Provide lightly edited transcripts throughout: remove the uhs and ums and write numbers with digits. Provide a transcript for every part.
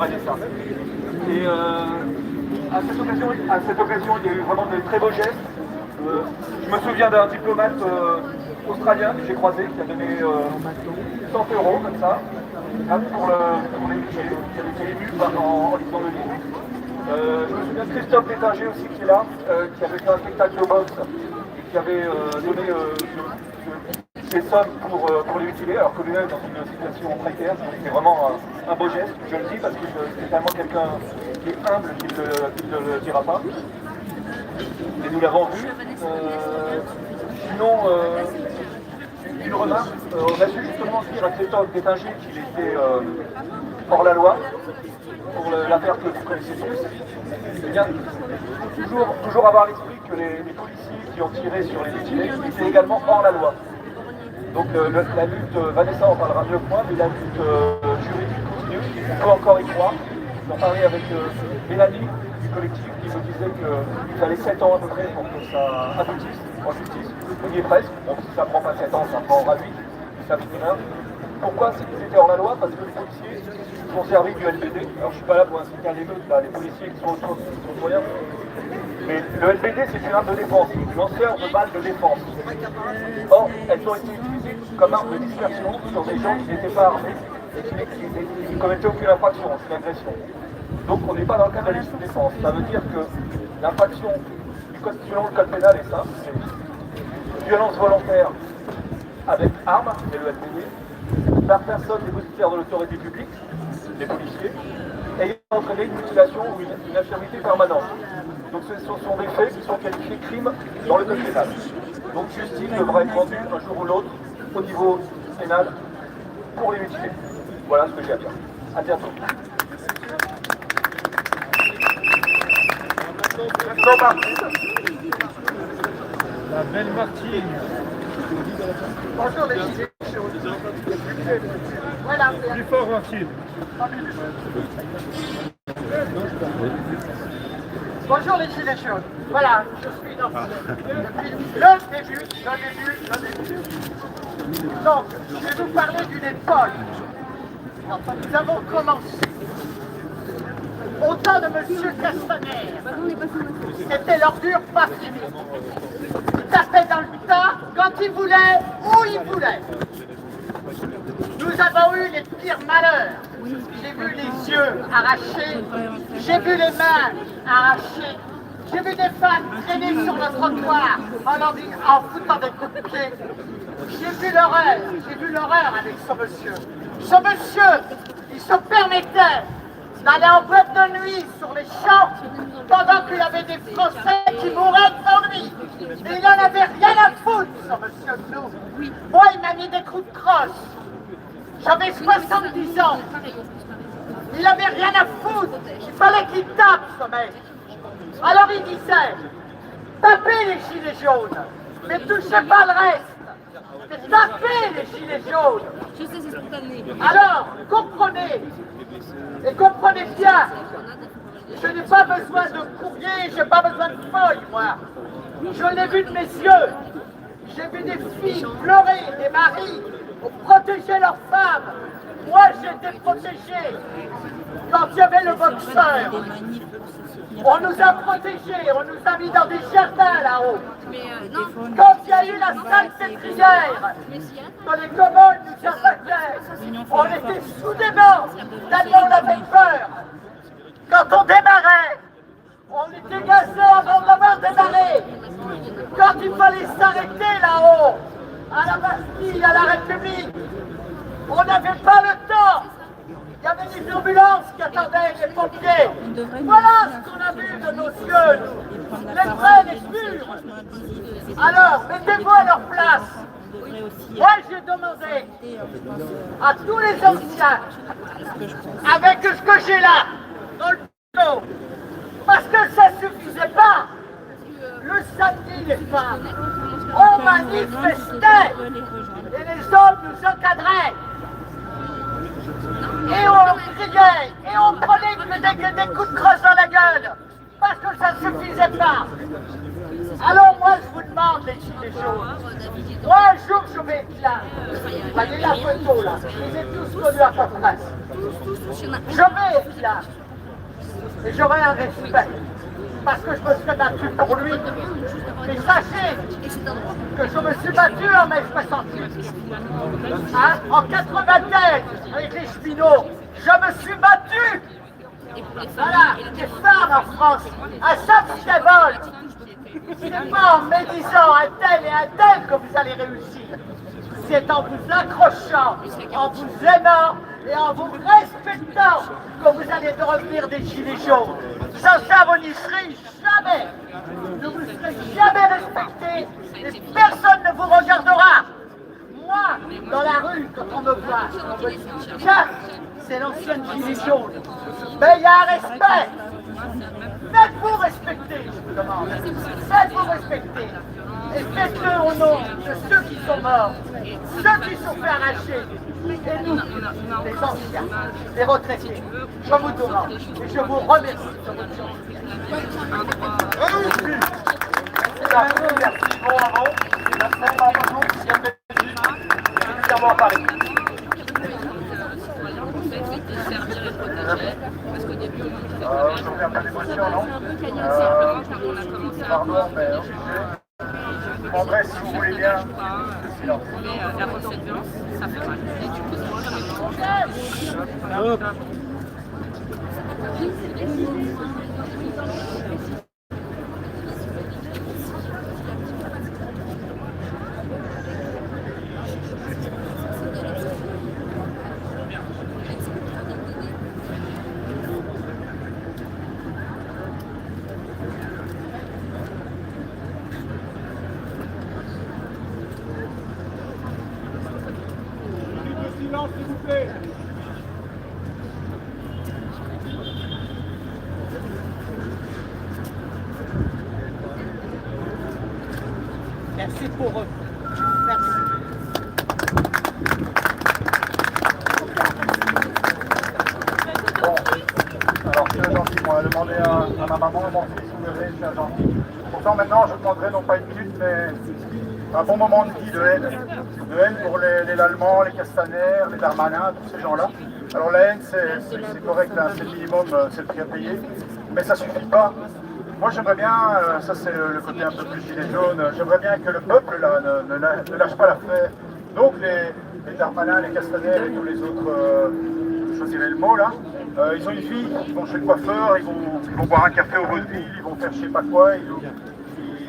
ça. Et à cette occasion, il y a eu vraiment de très beaux gestes. Je me souviens d'un diplomate australien que j'ai croisé qui a donné 100 € comme ça pour les métiers, qui avait été ému en lisant le livre. Je me souviens de Christophe Détinger aussi qui est là, qui avait fait un spectacle de boxe et qui avait donné ces sommes pour les mutilés, alors que lui-même dans une situation précaire. C'est vraiment un beau geste, je le dis parce que c'est tellement quelqu'un qui est humble qu'il ne le dira pas. Et nous l'avons vu. Sinon, une remarque, on a su justement dire à Christophe Détinger qu'il était hors la loi pour l'affaire que vous connaissez tous. Eh bien, toujours avoir à l'esprit que les policiers qui ont tiré sur les mutilés étaient également hors la loi. Donc la lutte, Vanessa en parlera mieux que moi, mais la lutte juridique continue, il faut encore y croire. J'en parlais avec Mélanie du collectif qui me disait qu'il fallait 7 ans à peu près pour que ça aboutisse en justice. On y est presque, donc si ça ne prend pas 7 ans, ça prendra 8, ça fait une heure. Pourquoi ils étaient hors la loi? Parce que les policiers sont servis du LBD. Alors je ne suis pas là pour inciter à l'émeute, là, les policiers qui sont autour des citoyens. Mais le LBD, c'est une arme de défense, une lanceur de balles de défense. Or, elles ont été utilisées comme arme de dispersion sur des gens qui n'étaient pas armés et qui ne commettaient aucune infraction, c'est une agression. Donc on n'est pas dans le cadre de la légitime défense. Ça veut dire que l'infraction du code selon le code pénal est simple, c'est violence volontaire avec arme, c'est le LBD, par personne dépositaire de l'autorité publique, les policiers, ayant entraîné une mutilation ou une infirmité permanente. Donc ce sont des faits qui sont qualifiés crimes dans le code pénal. Donc justice devra être rendue un jour ou l'autre au niveau pénal pour les mutilés. Voilà ce que j'ai à dire. À bientôt. La belle Martine. Bonjour les gilets jaunes. Voilà. Plus fort Martine. Bonjour les gilets jaunes. Voilà, je suis dans le début. Donc, je vais vous parler d'une époque. Nous avons commencé au temps de M. Castaner. C'était l'ordure pas finie. Il tapait dans le tas quand il voulait, où il voulait. Nous avons eu les pires malheurs. J'ai vu les yeux arrachés, j'ai vu les mains arrachées, j'ai vu des femmes traîner sur le trottoir en foutant des coups de pied. J'ai vu l'horreur avec ce monsieur. Ce monsieur, il se permettait d'aller en boîte de nuit sur les champs pendant qu'il y avait des Français qui mouraient devant lui. Et il n'en avait rien à foutre, ce monsieur de nous. Moi, il m'a mis des coups de crosse. J'avais 70 ans. Il n'avait rien à foutre. Il fallait qu'il tape, ce mec. Alors il disait, tapez les gilets jaunes, mais touchez pas le reste. Mais tapez les gilets jaunes. Je sais, c'est spontané. Alors, comprenez, et comprenez bien, je n'ai pas besoin de courrier, je n'ai pas besoin de feuilles, moi. Je l'ai vu de mes yeux. J'ai vu des filles pleurer, des maris, pour protéger leurs femmes. Moi, j'étais protégé. Quand il y avait le boxeur, on nous a protégés, on nous a mis dans des jardins là-haut. Quand il y a eu la salle pétrière, quand les commodes nous attaquaient, on était soudainement, tellement on avait peur. Quand on démarrait, on était gazé avant d'avoir démarré. Quand il fallait s'arrêter là-haut, à la Bastille, à la République, on n'avait pas le temps. Il y avait des ambulances qui attendaient les pompiers. Voilà ce qu'on a vu de nos yeux, les vrais, les purs. Alors, mettez-vous à leur place. Moi, j'ai demandé à tous les anciens, avec ce que j'ai là, dans le dos, parce que ça ne suffisait pas. Le samedi, les femmes, on manifestait et les hommes nous encadraient. Et on criait, et on prenait des coups de crosse dans la gueule. parce que ça ne suffisait pas. Alors moi je vous demande les gilets jaunes. Moi un jour je vais être là. Vous voyez la photo là, je les ai tous connus à peu près. Je vais être là. Et j'aurai un respect. Parce que je me serais battu pour lui. Mais sachez que je me suis battu en mai 68. Hein? En 93, avec les cheminots, je me suis battu. Voilà, les femmes en France, à chaque révolte, c'est pas en médisant un tel et un tel que vous allez réussir. C'est en vous accrochant, en vous aimant et en vous respectant que vous allez devenir des gilets jaunes. Sans ça, vous n'y serez jamais. Ne vous serez jamais respecté et personne ne vous regardera. Moi, dans la rue, quand on me voit, on me dit « Tiens, c'est l'ancienne gilet jaune. » Mais il y a un respect. Faites-vous respecter, je vous demande. Faites-vous respecter. Et faites-le au nom de ceux qui sont morts, ceux qui sont fait arracher. Et nous, les anciens, les retraités, je vous demande et je vous remercie de votre Merci, bon avant. Merci, bravo, régulièrement à Paris. Aujourd'hui, un peu d'émotion, non? Pardon, mais je prendrai, si vous voulez bien, le silence. La recette violence, ça fait mal. Et tu peux se jamais. Silence, s'il vous plaît. Merci pour eux. Merci. Bon, alors je suis gentil, moi, demander à ma maman, à mon fils, vous verrez, je suis un gentil. Pourtant maintenant, je demanderai non pas une minute, mais un bon moment de vie, de haine. De haine pour les Lallemans, les Castaner, les Darmanin, tous ces gens-là. Alors la haine, c'est correct, hein, c'est le minimum, c'est le prix à payer, mais ça suffit pas. Moi j'aimerais bien, ça c'est le côté un peu plus gilet jaune, j'aimerais bien que le peuple là ne lâche pas l'affaire. Donc les Darmanin, les Castaner et tous les autres, je choisirai le mot là, ils ont une fille, ils vont chez le coiffeur, ils vont boire un café au vaudeville, ils vont faire je sais pas quoi,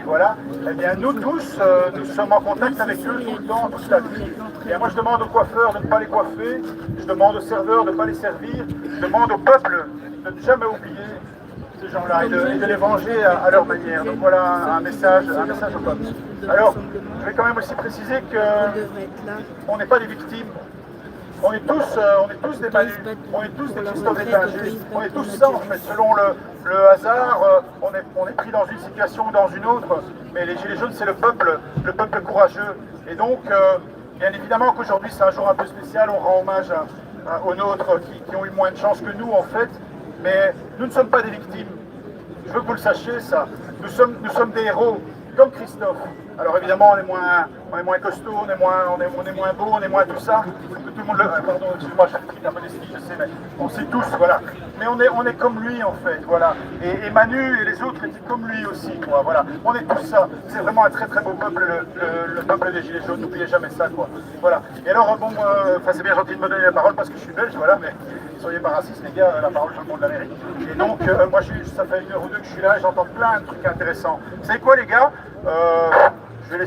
voilà. Eh bien nous tous, nous sommes en contact avec eux tout le temps, toute la vie. Et moi je demande aux coiffeurs de ne pas les coiffer, je demande aux serveurs de ne pas les servir, je demande au peuple de ne jamais oublier ces gens-là et de les venger à leur manière. Donc voilà un message au peuple. Alors, je vais quand même aussi préciser qu'on n'est pas des victimes. On est tous des Manu, on est tous des Christophe Étinger, on est tous ça en fait. Selon le hasard, on est pris dans une situation ou dans une autre. Mais les Gilets jaunes, c'est le peuple courageux. Et donc, bien évidemment qu'aujourd'hui c'est un jour un peu spécial, on rend hommage aux nôtres qui ont eu moins de chance que nous en fait. Mais nous ne sommes pas des victimes. Je veux que vous le sachiez, ça. Nous sommes des héros, comme Christophe. Alors évidemment, on est moins costaud, on est moins beau, on est moins tout ça. Tout le monde le... Pardon, excuse-moi, je un peu d'esprit, je sais, mais on sait tous, voilà. Mais on est comme lui, en fait, voilà. Et Manu et les autres étaient comme lui aussi, quoi, voilà. On est tous ça. C'est vraiment un très très beau peuple, le peuple des Gilets jaunes. N'oubliez jamais ça, quoi. Voilà. Et alors, bon, c'est bien gentil de me donner la parole parce que je suis belge, voilà, mais soyez pas racistes, les gars, la parole, tout le monde l'Amérique. Et donc, moi, ça fait 1 heure ou 2 que je suis là et j'entends plein de trucs intéressants. Vous savez quoi, les gars? Je vais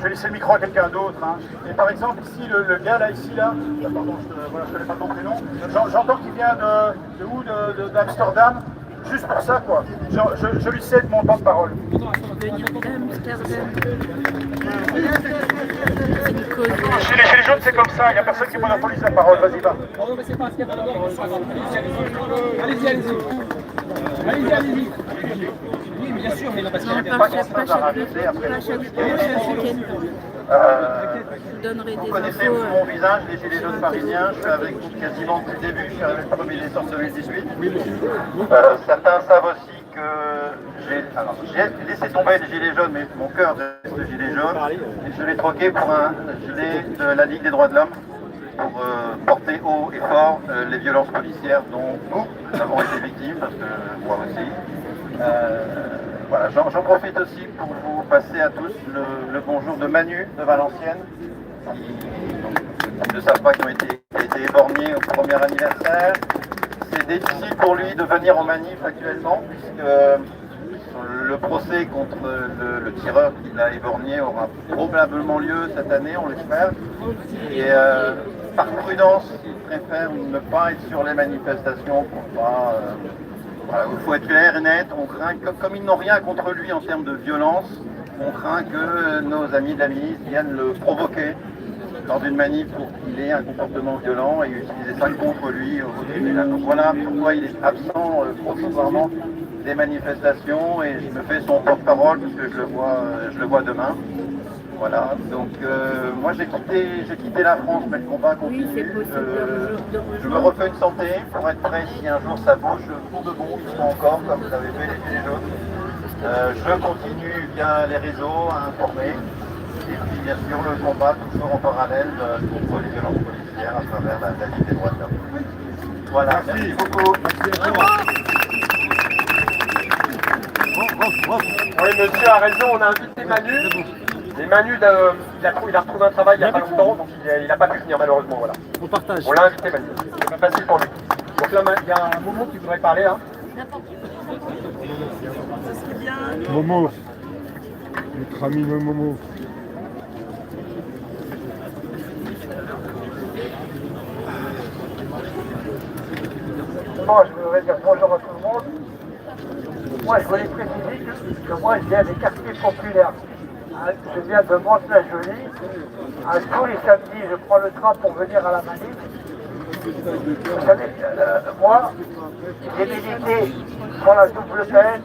laisser le micro à quelqu'un d'autre. Hein. Et par exemple, ici, le gars là, pardon, je connais pas ton prénom, j'entends qu'il vient de où, d'Amsterdam, juste pour ça, quoi. Je lui cède mon temps de parole. Chez les Gilets jaunes, c'est comme ça, il n'y a personne qui monopolise la parole. Vas-y, va. Allez-y. Oui, bien sûr, mais là, parce qu'il y a pas grand-chose à rajouter après. Vous connaissez mon visage, les Gilets jaunes parisiens, je suis avec vous quasiment depuis le début, je suis avec le premier décembre 2018. Certains savent aussi que Alors, j'ai laissé tomber les gilets jaunes, mais mon cœur reste le gilet jaune. Et je l'ai troqué pour un gilet de la Ligue des droits de l'homme pour porter haut et fort les violences policières dont nous avons été victimes, parce que moi aussi. Voilà, j'en profite aussi pour vous passer à tous le bonjour de Manu de Valenciennes, qui ne savent pas qui a été éborgné au premier anniversaire. C'est difficile pour lui de venir en manif actuellement, puisque le procès contre le tireur qui l'a éborgné aura probablement lieu cette année, on l'espère. Et par prudence, il préfère ne pas être sur les manifestations pour pas... voilà, il faut être clair et net, on craint, comme ils n'ont rien contre lui en termes de violence, on craint que nos amis de la milice viennent le provoquer dans une manif pour qu'il ait un comportement violent et utiliser ça contre lui au tribunal. Donc voilà pourquoi il est absent provisoirement des manifestations et je me fais son porte-parole parce que je le vois demain. Voilà, donc moi j'ai quitté la France, mais le combat continue. Je me refais une santé pour être prêt si un jour ça bouge pour de bon, ils sont encore, comme vous avez fait les gilets jaunes. Je continue via les réseaux à informer. Et puis bien sûr le combat toujours en parallèle contre les violences policières à travers la Ligue des droits de l'homme. Voilà, merci beaucoup. Oui, monsieur a raison, on a invité Manu. Et Manu, il a retrouvé un travail il n'y a pas longtemps, donc il n'a pas pu venir malheureusement. Voilà. On partage. On l'a invité Manu, c'est pas facile pour lui. Donc là, il y a un moment que tu voudrais parler. Hein. Momo, notre ami le Momo. Moi, je voudrais dire bonjour à tout le monde. Moi, je voulais préciser que moi, je viens des quartiers populaires. Je viens de Mantes-la-Jolie. Tous les samedis, je prends le train pour venir à la manif. Vous savez, moi, j'ai milité pour la double peine.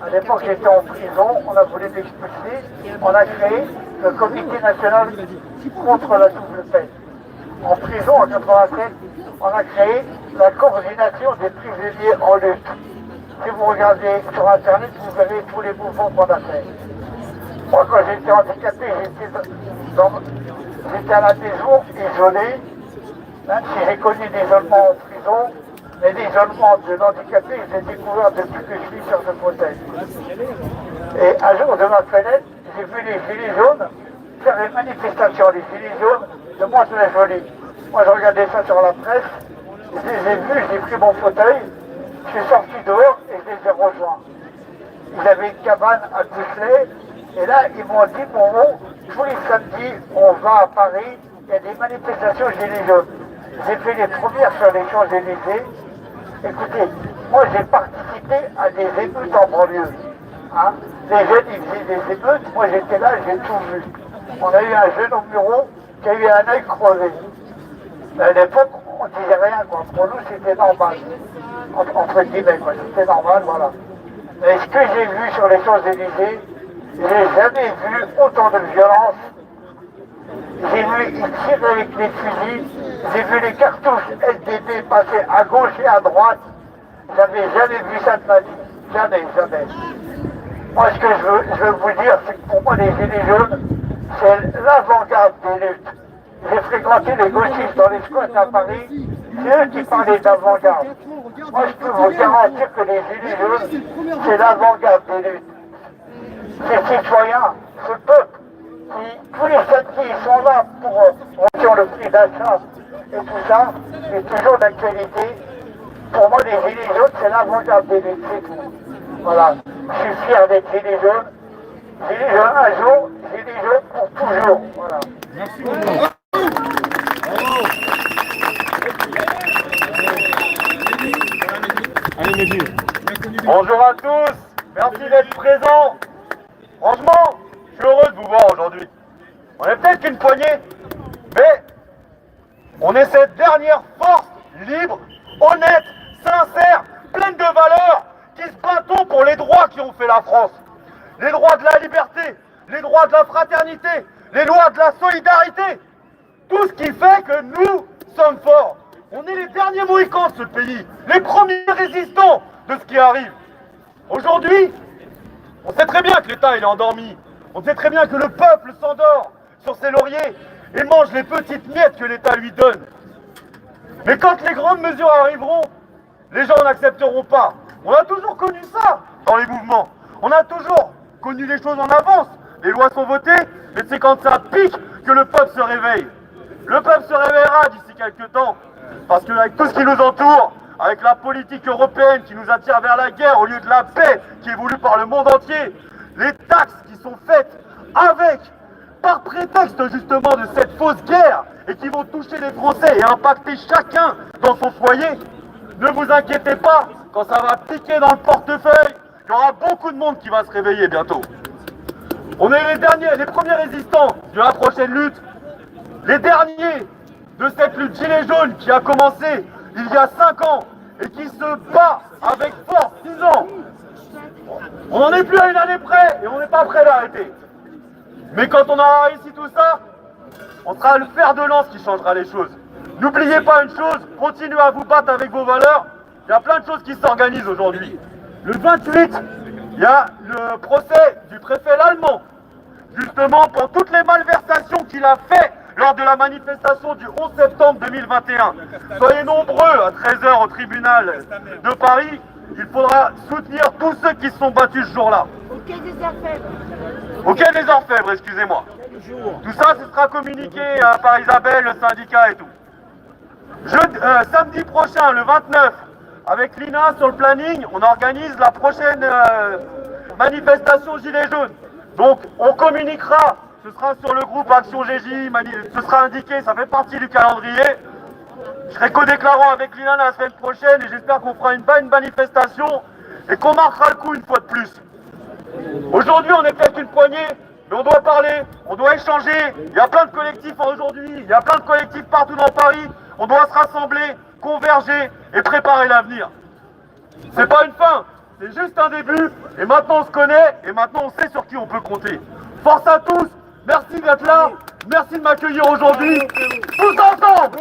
À l'époque, j'étais en prison, on a voulu m'expulser. On a créé le Comité national contre la double peine. En prison, en 87, on a créé la coordination des prisonniers en lutte. Si vous regardez sur Internet, vous verrez tous les mouvements qu'on a fait. Moi, quand j'étais handicapé, j'étais à la maison, isolé. Même si j'ai connu l'isolement en prison, mais l'isolement de l'handicapé, j'ai découvert depuis que je suis sur ce fauteuil. Et un jour, de ma fenêtre, j'ai vu les gilets jaunes faire les manifestations, les gilets jaunes de Mantes-la-Jolie. Moi, je regardais ça sur la presse, je les ai vus, j'ai pris mon fauteuil, je suis sorti dehors et je les ai rejoints. Ils avaient une cabane à Gousselet, et là, ils m'ont dit, bon, tous les samedis, on va à Paris, il y a des manifestations gilets jaunes. J'ai fait les premières sur les Champs-Élysées. Écoutez, moi, j'ai participé à des émeutes en banlieue. Hein? Les jeunes, ils faisaient des émeutes, moi, j'étais là, j'ai tout vu. On a eu un jeune au bureau qui a eu un œil crevé. Mais à l'époque, on ne disait rien, quoi. Pour nous, c'était normal. Entre guillemets, quoi. C'était normal, voilà. Mais ce que j'ai vu sur les Champs-Élysées, j'ai jamais vu autant de violence. J'ai vu, ils tirent avec les fusils, j'ai vu les cartouches LDB passer à gauche et à droite. J'avais jamais vu ça de ma vie. Jamais, jamais. Moi, ce que je veux vous dire, c'est que pour moi, les gilets jaunes, c'est l'avant-garde des luttes. J'ai fréquenté les gauchistes dans les squats à Paris, c'est eux qui parlaient d'avant-garde. Moi, je peux vous garantir que les gilets jaunes, c'est l'avant-garde des luttes. Ces citoyens, ce peuple, tous les samedis, ils sont là pour réduire le prix d'achat et tout ça, c'est toujours d'actualité. Pour moi, les gilets jaunes, c'est l'avant-garde des luttes, c'est tout. Voilà, je suis fier d'être gilet jaune. Gilet jaune un jour, gilet jaune pour toujours. Voilà. Merci beaucoup. Allez, Mehdi. Bonjour à tous, merci d'être présents. Franchement, je suis heureux de vous voir aujourd'hui. On est peut-être qu'une poignée, mais on est cette dernière force libre, honnête, sincère, pleine de valeurs, qui se battons pour les droits qui ont fait la France. Les droits de la liberté, les droits de la fraternité, les lois de la solidarité. Tout ce qui fait que nous sommes forts. On est les derniers mohicans de ce pays, les premiers résistants de ce qui arrive. Aujourd'hui, On sait très bien que l'État il est endormi. On sait très bien que le peuple s'endort sur ses lauriers et mange les petites miettes que l'État lui donne. Mais quand les grandes mesures arriveront, les gens n'accepteront pas. On a toujours connu ça dans les mouvements. On a toujours connu les choses en avance. Les lois sont votées, mais c'est quand ça pique que le peuple se réveille. Le peuple se réveillera d'ici quelques temps. Parce qu'avec tout ce qui nous entoure, avec la politique européenne qui nous attire vers la guerre au lieu de la paix qui est voulue par le monde entier, les taxes qui sont faites par prétexte justement de cette fausse guerre et qui vont toucher les Français et impacter chacun dans son foyer, ne vous inquiétez pas, quand ça va piquer dans le portefeuille, il y aura beaucoup de monde qui va se réveiller bientôt. On est les premiers résistants de la prochaine lutte, les derniers de cette lutte gilet jaune qui a commencé il y a 5 ans et qui se bat avec force 6 ans. On n'en est plus à une année près et on n'est pas prêt d'arrêter. Mais quand on aura réussi tout ça, on sera le fer de lance qui changera les choses. N'oubliez pas une chose, continuez à vous battre avec vos valeurs. Il y a plein de choses qui s'organisent aujourd'hui. Le 28, il y a le procès du préfet Lallemand, justement pour toutes les malversations qu'il a fait lors de la manifestation du 11 septembre 2021. Soyez nombreux à 13h au tribunal de Paris. Il faudra soutenir tous ceux qui se sont battus ce jour-là. Au quai des Orfèvres. Au quai des Orfèvres, excusez-moi. Tout ça, ce sera communiqué par Isabelle, le syndicat et tout. Samedi prochain, le 29, avec l'INA sur le planning, on organise la prochaine manifestation Gilets jaunes. Donc, on communiquera, ce sera sur le groupe Action GJ, ce sera indiqué, ça fait partie du calendrier. Je serai co-déclarant avec l'INA la semaine prochaine et j'espère qu'on fera une bonne manifestation et qu'on marquera le coup une fois de plus. Aujourd'hui, on est peut-être une poignée, mais on doit parler, on doit échanger. Il y a plein de collectifs aujourd'hui, il y a plein de collectifs partout dans Paris. On doit se rassembler, converger et préparer l'avenir. C'est pas une fin, c'est juste un début. Et maintenant on se connaît et maintenant on sait sur qui on peut compter. Force à tous, merci d'être là, merci de m'accueillir aujourd'hui. Tous ensemble!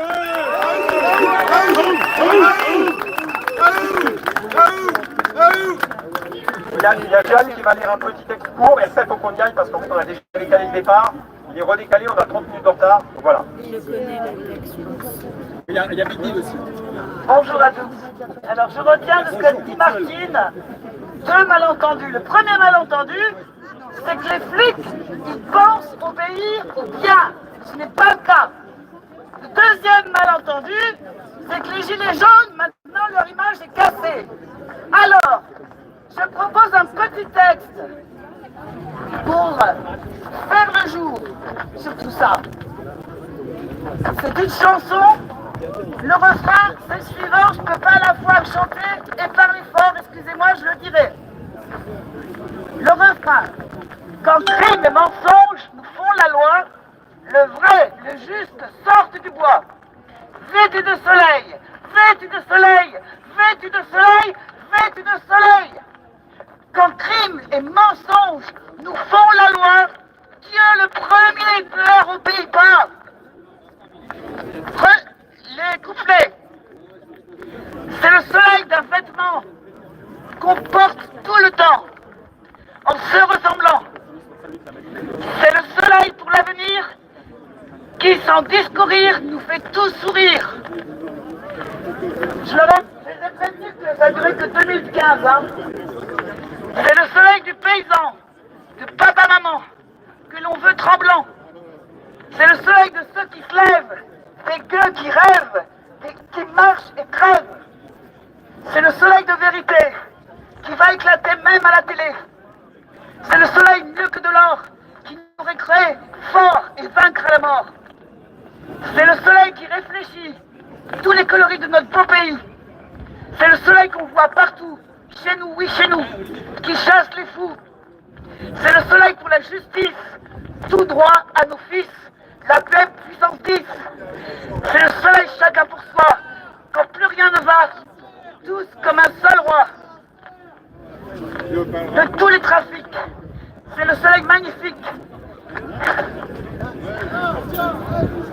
Il y a Jeanne qui va lire un petit texte court, et ça, il faut qu'on y aille parce qu'en fait, on a déjà décalé le départ. Il est redécalé, on a 30 minutes de retard. Donc voilà. Il y a Big Deal aussi. Bonjour à tous. Alors je retiens de ce que dit Martine 2 malentendus. Le premier malentendu, c'est que les flics, ils pensent obéir au bien. Ce n'est pas le cas. Le deuxième malentendu, c'est que les gilets jaunes, maintenant, leur image est cassée. Alors, je propose un petit texte pour faire le jour sur tout ça. C'est une chanson. Le refrain, c'est le suivant, je ne peux pas à la fois chanter et parler fort, excusez-moi, je le dirai. Le refrain, quand crime et mensonge nous font la loi, le vrai, le juste sortent du bois. Vêtus de soleil, vêtus de soleil, vêtus de soleil, vêtus de soleil. Quand crime et mensonge nous font la loi, Dieu le premier pleure aux Pays-Bas. Les couplets. C'est le soleil d'un vêtement qu'on porte tout le temps, en se ressemblant. C'est le soleil pour l'avenir qui, sans discourir, nous fait tous sourire. Je leur ai prévenu que ça durait que 2015. Hein. C'est le soleil du paysan, de papa-maman, que l'on veut tremblant. C'est le soleil de ceux qui se lèvent, des gueux qui rêvent, et qui marchent et crèvent. C'est le soleil de vérité qui va éclater même à la télé. C'est le soleil mieux que de l'or qui nous aurait créé fort et vaincre la mort. C'est le soleil qui réfléchit tous les coloris de notre beau pays. C'est le soleil qu'on voit partout, chez nous, oui chez nous, qui chasse les fous. C'est le soleil pour la justice, tout droit à nos fils. La paix puissance 10, c'est le soleil chacun pour soi, quand plus rien ne va, tous comme un seul roi. De tous les trafics, c'est le soleil magnifique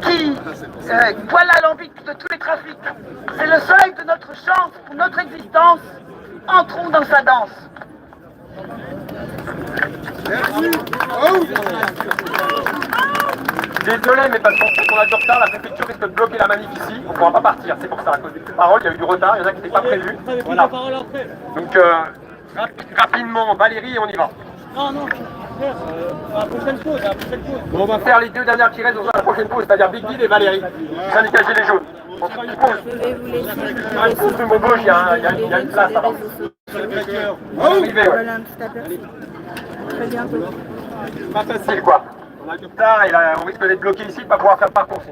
qui voit l'alambic de tous les trafics. C'est le soleil de notre chance pour notre existence, entrons dans sa danse. Désolé, mais parce qu'en fait, on a du retard, la préfecture risque de bloquer la manif ici, on ne pourra pas partir, c'est pour ça, à cause des paroles, il y a eu du retard, il y en a qui n'étaient pas prévus. Voilà. Donc, rapidement, Valérie, et on y va. Non, à la prochaine pause, Bon, on va faire les deux dernières qui restent dans la prochaine pause, c'est-à-dire Big Guide et Valérie, syndicat Gilets jaunes. On se fait une pause. Je vais vous laisser. Sur une pause de mon gauche, il y a une place avant. Arrivé, ouais. Voilà un petit aperçu. Très bientôt. Pas facile, quoi. On a du retard et là, on risque d'être bloqué ici, de pas pouvoir faire le parcours.